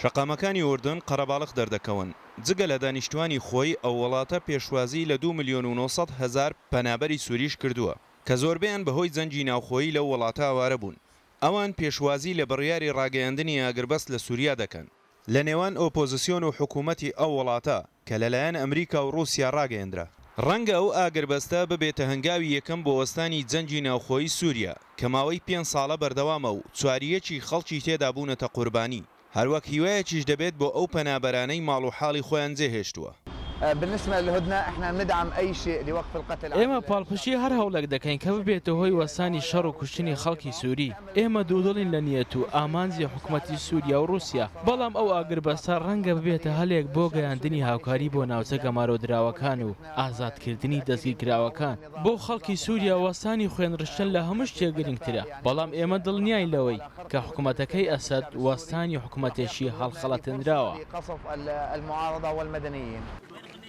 شەقامەکانی ئوردن قەرەباڵغ دەردەکەون جگە لە دانیشتوانی خۆی ئەو وڵاتە پێشوازی لە 2,900,000 پەنابەری سووریش کردووە کە زۆربیان بەهۆی جەنگی ناوخۆیی لەو وڵاتە ئاوارە بوون. ئەوان پێشوازی لە بڕیاری ڕاگەیاندنی ئاگربەست لە سووریا دەکەن لە نێوان ئۆپۆزیسیۆن و حکوومەتی ئەو وڵاتە کە لەلایەن ئەمریکا و رووسیا ڕاگەیەندرا. ڕەنگە ئەو ئاگربەستە ببێتە هەنگاوی یەکەم بۆ وەستانی جەنگی ناوخۆیی سووریا کە ماوەی 5 ساڵە بەردەوامە و چواریەکی خەڵکی تێدا بوونەتە قوربانی. هەروەک هیوایەکیش دەبێت بۆ ئەو پەنابەرانەی ماڵ و حاڵی خۆیان جێهێشتووە. بالنسبة للهدنة احنا ندعم اي شيء لوقف القتل. ئێمە پاڵپشی هەر هەوڵێک دەکەین کە ببێتە هۆی وەسانی شەڕ و کوشتنی خەڵکی سووری. ئێمە دوودڵین لە نیەت و ئامانجی حکوومەتی سووریا و رووسیا، بەڵام ئەو ئاگربەستە ڕەنگە ببێتە هەلێک بۆ گەیاندنی هاوکاری بۆ ناوچە گەمارۆدراوەکان و ئازادکردنی دەستگیرکراوەکان. بۆ خەڵکی سووریا وەسانی خوێنڕشتن لە هەموو شتێک گرنگترە، بەڵام ئێمە دڵنیاین لەوەی کە حکوومەتەکەی ئەسەد وەستانی حکوومەتێشی هەڵخەڵەتێنراوە.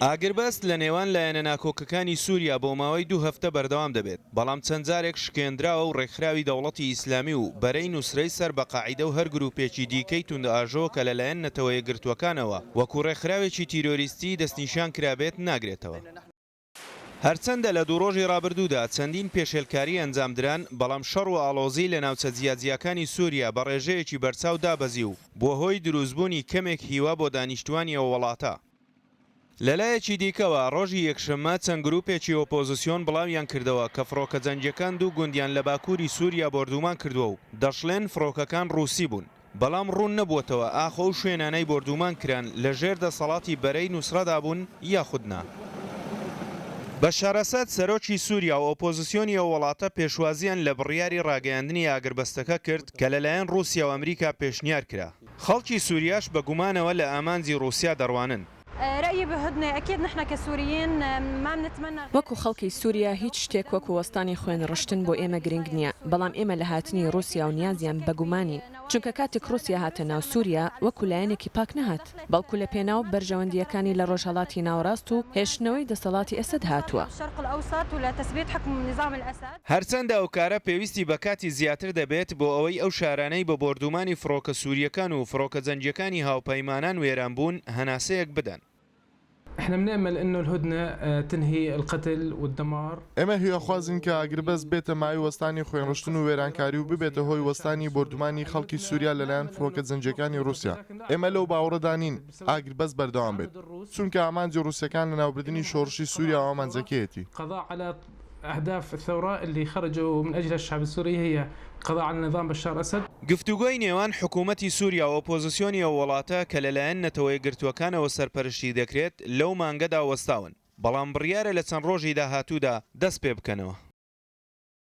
ئاگربەست لە نێوان لایەنە ناکۆکەکانی سووریا بۆ ماوەی 2 هەفتە بەردەوام دەبێت، بەڵام چەند جارێک شکێنراوە و ڕێکخراوی دەوڵەتی ئیسلامی و بەرەی نووسرەی سەر بە قاعیدە و هەر گروپێکی دیکەی توندئاژۆ کە لەلایەن نەتەوەیە گرتووەکانەوە وەکو ڕێکخراوێکی تیرۆریستی دەستنیشان کرابێت ناگرێتەوە. هەرچەندە لە دوو ڕۆژی ڕابردوودا چەندین پێشێلکاری ئەنجامدران، بەڵام شەڕ و ئاڵۆزی لە ناوچە جیاجیەکانی سووریا بە ڕێژەیەکی بەرچاو دابەزی و بۆ هۆی دروستبوونی کەمێک هیوا بۆ دانیشتوانی ئەو وڵاتە. لەلایەکی دیکەوە ڕۆژی یەکشەممە چەند گروپێکی ئۆپۆزیسیۆن بڵاویان کردەوە کە فڕۆکە جەنگیەکان دوو گوندیان لە باکووری سووریا بردومان کردووە و دەشڵێن فڕۆکەکان ڕووسی بوون، بەڵام ڕوون نەبووەتەوە ئاخۆ و شوێنانەی بردومان کران لە ژێر دەسەڵاتی بەرەی نووسڕەدا بوون یاخودنا. بەشار ئەسەد سەرۆکی سووریا و ئۆپۆزیسیۆنی ئەو وڵاتە پێشوازیان لە بڕیاری ڕاگەیاندنی ئاگربەستەکە کرد کە لەلایەن رووسیا و ئەمریکا پێشنیار کرا. خەڵکی سووریاش بە گومانەوە لە ئامانجی رووسیا دەڕوانن. رأيي بهدنة أكيد نحن كسوريين ما بنتمنى وەکو خەڵکی سووریا هیچ شتێک وەکو وەستانی خوێنڕشتن بۆ ئێمە گرنگ نییە، بەڵام ئێمە لە هاتنی رووسیا و نیازیان بەگومانین، چونکە کاتێک رووسیا هاتە ناو سووریا وەکو لایەنێکی پاک نەهات، بەڵکو لە پێناو بەرژەوەندیەکانی لە ڕۆژهەڵاتی ناوەڕاست و هێشتنەوەی دەسەڵاتی ئەسەد هاتووە. هەرچەندە ئەو کارە پێویستی بە کاتی زیاتر دەبێت بۆ ئەوەی ئەو شارانەی بە بردومانی فڕۆکە سووریەکان و فڕۆکە جەنگیەکانی هاوپەیمانان وێران بوون هەناسەیەک بدەن. احنا بنأمل انه الهدنه تنهي القتل والدمار. ئێمە هیواخوازین کە ئاگربەست بێتە مای وەستانی خوێنڕشتن و وێرانکاری و ببێتە هۆی وەستانی بردومانی خەڵکی سووریا لەلایەن فڕۆکە جەنگیەکانی رووسیا. ئێمە لەو باوەڕەدانین ئاگربەست بەردەوام بێت، چونکە ئامانجی رووسیەکان لە ناوبردننی شۆڕشی سووریا و ئامانجەکەیەتی. قضاء على أهداف الثورة اللي خرجوا من أجل الشعب السوري هي قضاء على نظام بشار أسد. گفتوگۆی نێوان حکوومەتی سووریا و ئۆپۆزیسیۆنی ئەو وڵاتە کە لەلایەن نەتەوەی گرتووەکانەوە سەرپەرشتی دەکرێت لەو مانگەدا وەستاون، بەڵام بڕیارە لە چەند ڕۆژی داهاتوودا دەست پێ بکەنەوە.